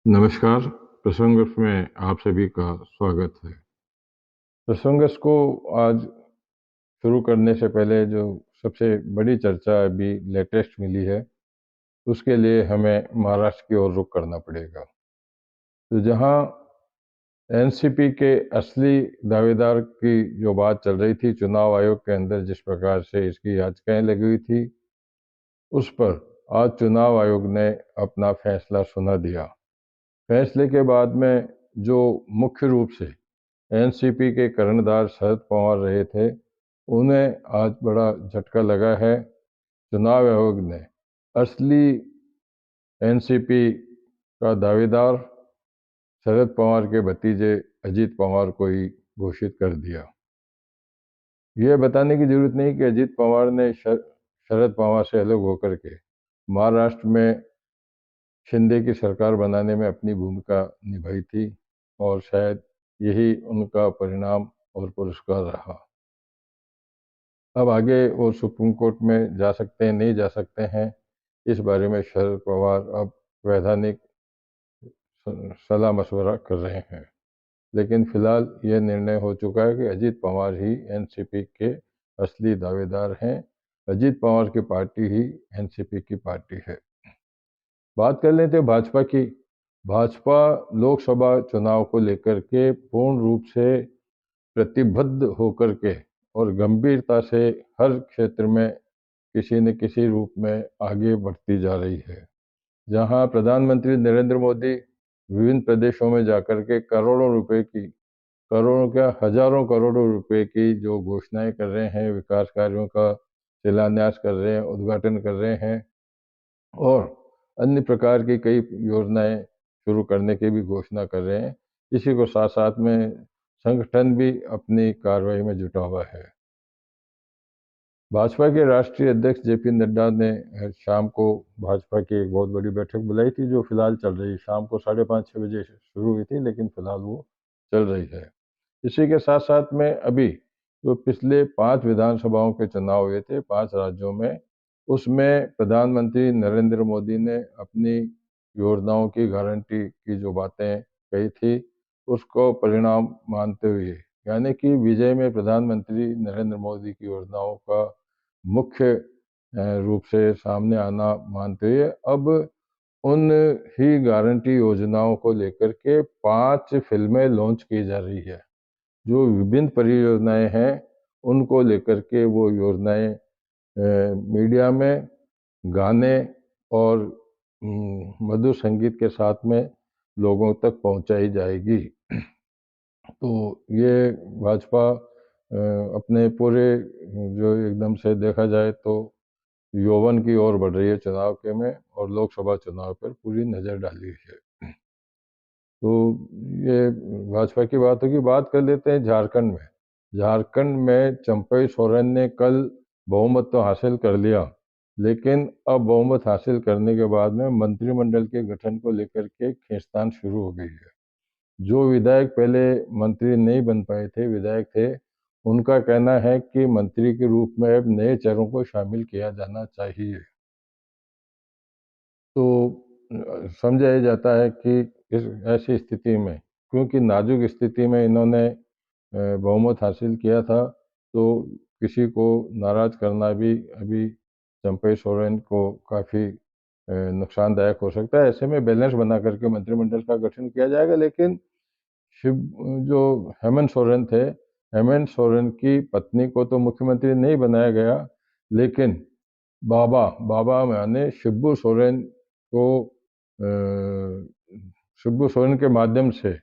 नमस्कार, प्रसंगस में आप सभी का स्वागत है। प्रसंगस को आज शुरू करने से पहले जो सबसे बड़ी चर्चा अभी लेटेस्ट मिली है, उसके लिए हमें महाराष्ट्र की ओर रुख करना पड़ेगा। तो जहां एनसीपी के असली दावेदार की जो बात चल रही थी, चुनाव आयोग के अंदर जिस प्रकार से इसकी याचिकाएं लगी हुई थी, उस पर आज चुनाव आयोग ने अपना फैसला सुना दिया। फैसले के बाद में जो मुख्य रूप से एनसीपी के कर्णधार शरद पवार रहे थे, उन्हें आज बड़ा झटका लगा है। चुनाव आयोग ने असली एनसीपी का दावेदार शरद पवार के भतीजे अजीत पवार को ही घोषित कर दिया। यह बताने की जरूरत नहीं कि अजीत पवार ने शरद पवार से अलग होकर के महाराष्ट्र में शिंदे की सरकार बनाने में अपनी भूमिका निभाई थी और शायद यही उनका परिणाम और पुरस्कार रहा। अब आगे वो सुप्रीम कोर्ट में जा सकते हैं, नहीं जा सकते हैं, इस बारे में शरद पवार अब वैधानिक सलाह मशवरा कर रहे हैं। लेकिन फिलहाल यह निर्णय हो चुका है कि अजीत पवार ही एनसीपी के असली दावेदार हैं। अजीत पवार की पार्टी ही एनसीपी की पार्टी है। बात कर लेते हैं भाजपा की। भाजपा लोकसभा चुनाव को लेकर के पूर्ण रूप से प्रतिबद्ध होकर के और गंभीरता से हर क्षेत्र में किसी न किसी रूप में आगे बढ़ती जा रही है। जहां प्रधानमंत्री नरेंद्र मोदी विभिन्न प्रदेशों में जाकर के करोड़ों रुपए की, करोड़ों क्या हजारों करोड़ों रुपए की जो घोषणाएं कर रहे हैं, विकास कार्यों का शिलान्यास कर रहे हैं, उद्घाटन कर रहे हैं और अन्य प्रकार की कई योजनाएं शुरू करने की भी घोषणा कर रहे हैं। इसी को साथ साथ में संगठन भी अपनी कार्रवाई में जुटा हुआ है। भाजपा के राष्ट्रीय अध्यक्ष जेपी नड्डा ने शाम को भाजपा की एक बहुत बड़ी बैठक बुलाई थी, जो फिलहाल चल रही है। शाम को 5:30-6 बजे शुरू हुई थी, लेकिन फिलहाल वो चल रही है। इसी के साथ साथ में अभी जो पिछले 5 विधानसभाओं के चुनाव हुए थे 5 राज्यों में, उसमें प्रधानमंत्री नरेंद्र मोदी ने अपनी योजनाओं की गारंटी की जो बातें कही थी, उसको परिणाम मानते हुए, यानी कि विजय में प्रधानमंत्री नरेंद्र मोदी की योजनाओं का मुख्य रूप से सामने आना मानते हुए अब उन ही गारंटी योजनाओं को लेकर के 5 फिल्में लॉन्च की जा रही है। जो विभिन्न परियोजनाएं हैं, उनको लेकर के वो योजनाएं मीडिया में गाने और मधुर संगीत के साथ में लोगों तक पहुंचाई जाएगी। तो ये भाजपा अपने पूरे जो एकदम से देखा जाए तो यौवन की ओर बढ़ रही है चुनाव के में, और लोकसभा चुनाव पर पूरी नज़र डाली है। तो ये भाजपा की बात होगी। बात कर लेते हैं झारखंड में। झारखंड में चंपई सोरेन ने कल बहुमत तो हासिल कर लिया, लेकिन अब बहुमत हासिल करने के बाद में मंत्रिमंडल के गठन को लेकर के खींचतान शुरू हो गई है। जो विधायक पहले मंत्री नहीं बन पाए थे, विधायक थे, उनका कहना है कि मंत्री के रूप में अब नए चेहरों को शामिल किया जाना चाहिए। तो समझा जाता है कि इस ऐसी स्थिति में, क्योंकि नाजुक स्थिति में इन्होंने बहुमत हासिल किया था, तो किसी को नाराज करना भी अभी चंपई सोरेन को काफ़ी नुकसानदायक हो सकता है। ऐसे में बैलेंस बना करके मंत्रिमंडल का गठन किया जाएगा। लेकिन शिव जो हेमंत सोरेन थे, हेमंत सोरेन की पत्नी को तो मुख्यमंत्री नहीं बनाया गया, लेकिन बाबा बाबा माने शिबू सोरेन को शिबू सोरेन के माध्यम से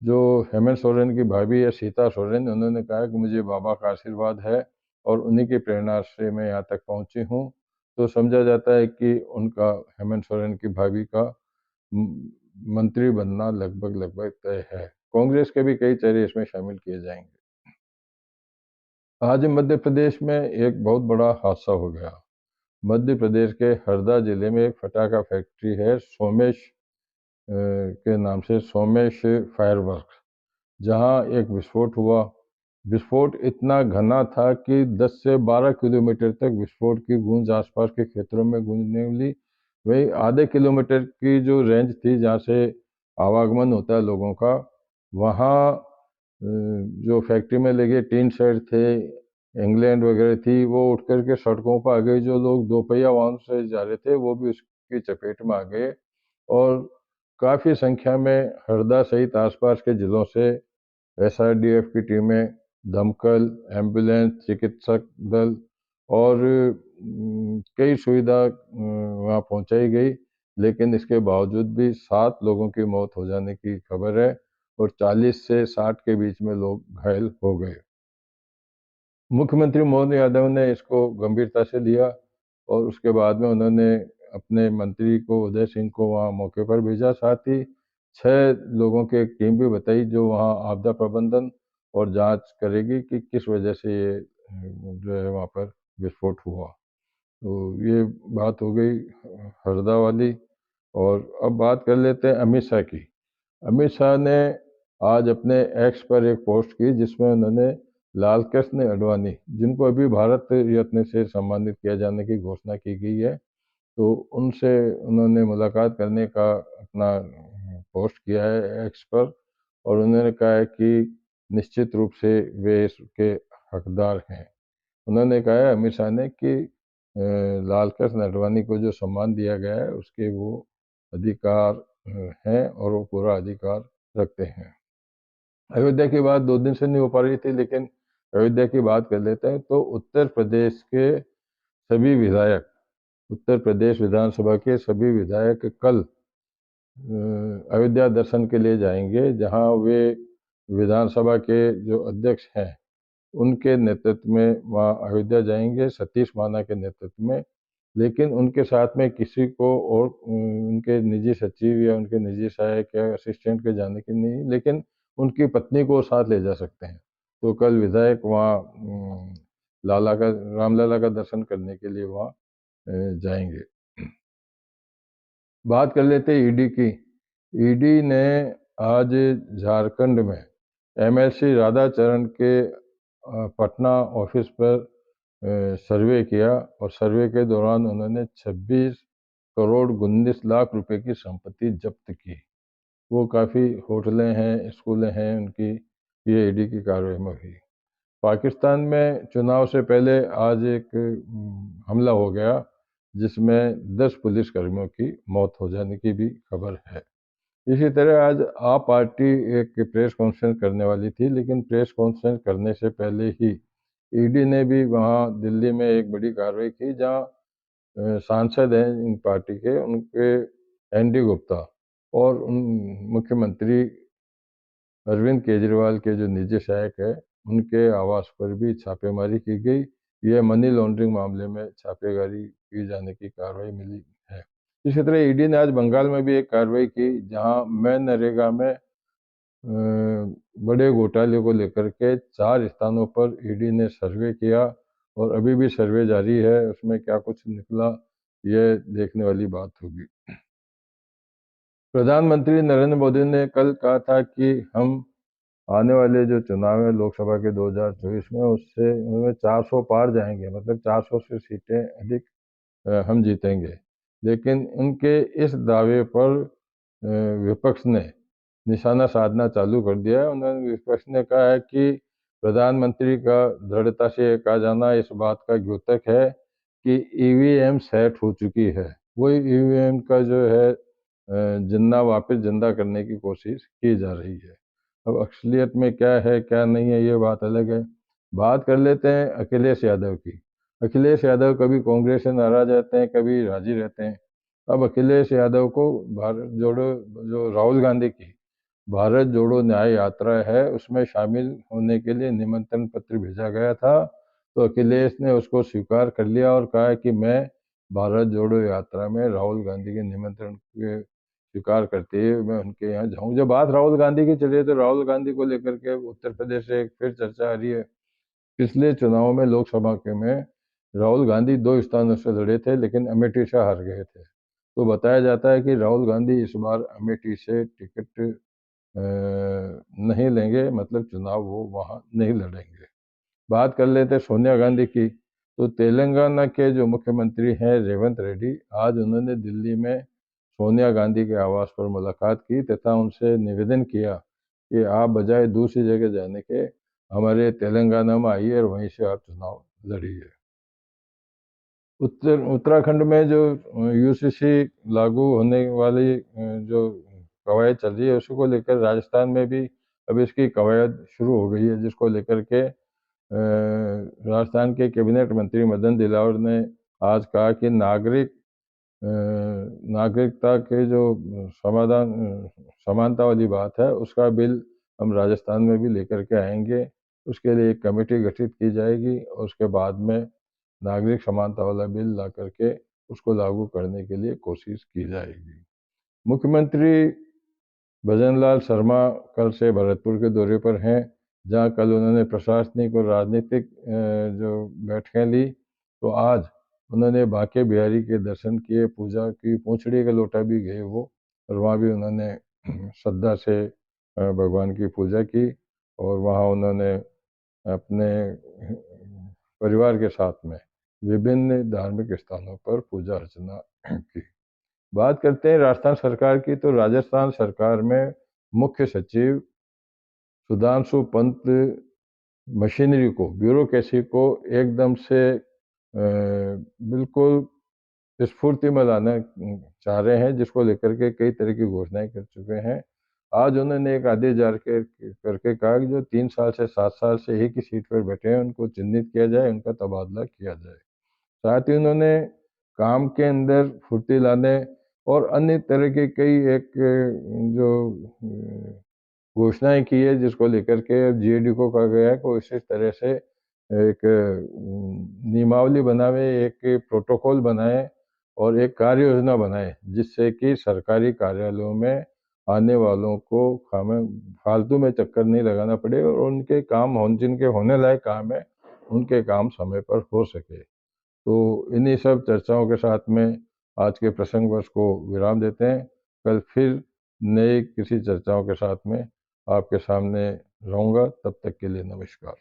जो हेमंत सोरेन की भाभी है सीता सोरेन, उन्होंने कहा कि मुझे बाबा का आशीर्वाद है और उन्हीं की प्रेरणा से मैं यहाँ तक पहुँची हूँ। तो समझा जाता है कि उनका हेमंत सोरेन की भाभी का मंत्री बनना लगभग लगभग तय है। कांग्रेस के भी कई चेहरे इसमें शामिल किए जाएंगे। आज मध्य प्रदेश में एक बहुत बड़ा हादसा हो गया। मध्य प्रदेश के हरदा जिले में एक फटाका फैक्ट्री है, सोमेश के नाम से, सोमेश फायरवर्क्स, जहां एक विस्फोट हुआ। विस्फोट इतना घना था कि 10 से 12 किलोमीटर तक विस्फोट की गूंज आसपास के क्षेत्रों में गूंजने लगी। वही आधे किलोमीटर की जो रेंज थी जहाँ से आवागमन होता है लोगों का, वहाँ जो फैक्ट्री में लगे टीन शेड थे, इंग्लैंड वगैरह थी, वो उठ कर के सड़कों पर आ गई। जो लोग दोपहिया वाहन से जा रहे थे वो भी उसकी चपेट में आ गए, और काफ़ी संख्या में हरदा सहित आसपास के ज़िलों से एसआरडीएफ की टीमें, दमकल, एम्बुलेंस, चिकित्सक दल और कई सुविधा वहाँ पहुँचाई गई, लेकिन इसके बावजूद भी 7 लोगों की मौत हो जाने की खबर है और 40 से 60 के बीच में लोग घायल हो गए। मुख्यमंत्री मोहन यादव ने इसको गंभीरता से लिया और उसके बाद में उन्होंने अपने मंत्री को, उदय सिंह को, वहाँ मौके पर भेजा। साथ ही 6 लोगों की एक टीम भी बताई जो वहाँ आपदा प्रबंधन और जांच करेगी कि किस वजह से ये जो है वहाँ पर विस्फोट हुआ। तो ये बात हो गई हरदा वाली। और अब बात कर लेते हैं अमित शाह की। अमित शाह ने आज अपने एक्स पर एक पोस्ट की जिसमें उन्होंने लाल कृष्ण आडवाणी, जिनको अभी भारत रत्न से सम्मानित किया जाने की घोषणा की गई है, तो उनसे उन्होंने मुलाकात करने का अपना पोस्ट किया है एक्स पर, और उन्होंने कहा है कि निश्चित रूप से वे इसके हकदार हैं। उन्होंने कहा है अमित शाह ने कि लाल कृष्ण आडवाणी को जो सम्मान दिया गया है उसके वो अधिकार हैं और वो पूरा अधिकार रखते हैं। अयोध्या की बात 2 दिन से नहीं हो पा रही थी, लेकिन अयोध्या की बात कर लेते हैं। तो उत्तर प्रदेश के सभी विधायक, उत्तर प्रदेश विधानसभा के सभी विधायक कल अयोध्या दर्शन के लिए जाएंगे, जहां वे विधानसभा के जो अध्यक्ष हैं उनके नेतृत्व में वहाँ अयोध्या जाएंगे, सतीश महाना के नेतृत्व में। लेकिन उनके साथ में किसी को और उनके निजी सचिव या उनके निजी सहायक या असिस्टेंट के जाने की नहीं, लेकिन उनकी पत्नी को साथ ले जा सकते हैं। तो कल विधायक वहाँ लाला का, रामलला का दर्शन करने के लिए वहाँ जाएंगे। बात कर लेते हैं ईडी की। ईडी ने आज झारखंड में एमएलसी राधाचरण के पटना ऑफिस पर सर्वे किया, और सर्वे के दौरान उन्होंने 26 करोड़ 19 लाख रुपए की संपत्ति जब्त की। वो काफ़ी होटलें हैं, स्कूलें हैं उनकी, ये ईडी की कार्रवाई में हुई। पाकिस्तान में चुनाव से पहले आज एक हमला हो गया जिसमें 10 पुलिसकर्मियों की मौत हो जाने की भी खबर है। इसी तरह आज आप पार्टी एक प्रेस कॉन्फ्रेंस करने वाली थी, लेकिन प्रेस कॉन्फ्रेंस करने से पहले ही ईडी ने भी वहाँ दिल्ली में एक बड़ी कार्रवाई की, जहाँ सांसद हैं इन पार्टी के, उनके एनडी गुप्ता और उन मुख्यमंत्री अरविंद केजरीवाल के जो निजी सहायक है उनके आवास पर भी छापेमारी की गई। यह मनी लॉन्ड्रिंग मामले में छापेमारी की जाने की कार्रवाई मिली है। इसी तरह ईडी ने आज बंगाल में भी एक कार्रवाई की, जहां मनरेगा में बड़े घोटाले को लेकर के 4 स्थानों पर ईडी ने सर्वे किया, और अभी भी सर्वे जारी है। उसमें क्या कुछ निकला, यह देखने वाली बात होगी। प्रधानमंत्री नरेंद्र मोदी ने कल कहा था कि हम आने वाले जो चुनाव है लोकसभा के 2024 में, उससे उनमें 400 पार जाएंगे, मतलब 400 से सीटें अधिक हम जीतेंगे। लेकिन उनके इस दावे पर विपक्ष ने निशाना साधना चालू कर दिया है। उन्होंने, विपक्ष ने कहा है कि प्रधानमंत्री का दृढ़ता से ये कहा जाना इस बात का द्योतक है कि ईवीएम सेट हो चुकी है। वही ईवीएम का जो है जिन्ना वापस जिंदा करने की कोशिश की जा रही है। अब असलियत में क्या है क्या नहीं है ये बात अलग है। बात कर लेते हैं अखिलेश यादव की। अखिलेश यादव कभी कांग्रेस से नाराज रहते हैं, कभी राजी रहते हैं। अब अखिलेश यादव को भारत जोड़ो, जो राहुल गांधी की भारत जोड़ो न्याय यात्रा है, उसमें शामिल होने के लिए निमंत्रण पत्र भेजा गया था। तो अखिलेश ने उसको स्वीकार कर लिया और कहा कि मैं भारत जोड़ो यात्रा में राहुल गांधी के निमंत्रण के स्वीकार करते हुए मैं उनके यहाँ जाऊँ। जब बात राहुल गांधी की चल रही है, तो राहुल गांधी को लेकर के उत्तर प्रदेश से एक फिर चर्चा आ रही है। पिछले चुनाव में लोकसभा के में राहुल गांधी 2 स्थानों से लड़े थे, लेकिन अमेठी से हार गए थे। तो बताया जाता है कि राहुल गांधी इस बार अमेठी से टिकट नहीं लेंगे, मतलब चुनाव वो वहाँ नहीं लड़ेंगे। बात कर लेते हैं सोनिया गांधी की। तो तेलंगाना के जो मुख्यमंत्री हैं रेवंत रेड्डी, आज उन्होंने दिल्ली में सोनिया गांधी के आवास पर मुलाकात की तथा उनसे निवेदन किया कि आप बजाय दूसरी जगह जाने के हमारे तेलंगाना में आइए और वहीं से आप चुनाव लड़िए। उत्तराखंड में जो यूसीसी लागू होने वाली जो कवायद चल रही है उसको लेकर राजस्थान में भी अब इसकी कवायद शुरू हो गई है, जिसको लेकर के राजस्थान के कैबिनेट मंत्री मदन दिलावर ने आज कहा कि नागरिकता के जो समानता वाली बात है उसका बिल हम राजस्थान में भी लेकर के आएंगे। उसके लिए एक कमेटी गठित की जाएगी और उसके बाद में नागरिक समानता वाला बिल ला करके उसको लागू करने के लिए कोशिश की जाएगी। मुख्यमंत्री भजनलाल शर्मा कल से भरतपुर के दौरे पर हैं, जहां कल उन्होंने प्रशासनिक और राजनीतिक जो बैठकें ली, तो आज उन्होंने बांके बिहारी के दर्शन किए, पूजा की, पूंछड़ी का लोटा भी गए वो, और वहाँ भी उन्होंने श्रद्धा से भगवान की पूजा की और वहाँ उन्होंने अपने परिवार के साथ में विभिन्न धार्मिक स्थानों पर पूजा अर्चना की। बात करते हैं राजस्थान सरकार की, तो राजस्थान सरकार में मुख्य सचिव सुधांशु पंत मशीनरी को, ब्यूरोक्रेसी को एकदम से बिल्कुल स्फूर्ति में लाना चाह रहे हैं, जिसको लेकर के कई तरह की घोषणाएं कर चुके हैं। आज उन्होंने एक आदेश जारी करके कहा कि जो 3 साल से 7 साल से एक ही सीट पर बैठे हैं उनको चिन्हित किया जाए, उनका तबादला किया जाए। साथ ही उन्होंने काम के अंदर फुर्ती लाने और अन्य तरह के कई एक जो घोषणाएं की है, जिसको लेकर के जीएडी को कहा गया है कि इसी तरह से एक नियमावली बनावे, एक प्रोटोकॉल बनाए और एक कार्य योजना बनाए, जिससे कि सरकारी कार्यालयों में आने वालों को फालतू में चक्कर नहीं लगाना पड़े और उनके काम जिनके होने लायक काम है उनके काम समय पर हो सके। तो इन्हीं सब चर्चाओं के साथ में आज के प्रसंग वर्ष को विराम देते हैं। कल फिर नए किसी चर्चाओं के साथ में आपके सामने रहूँगा। तब तक के लिए नमस्कार।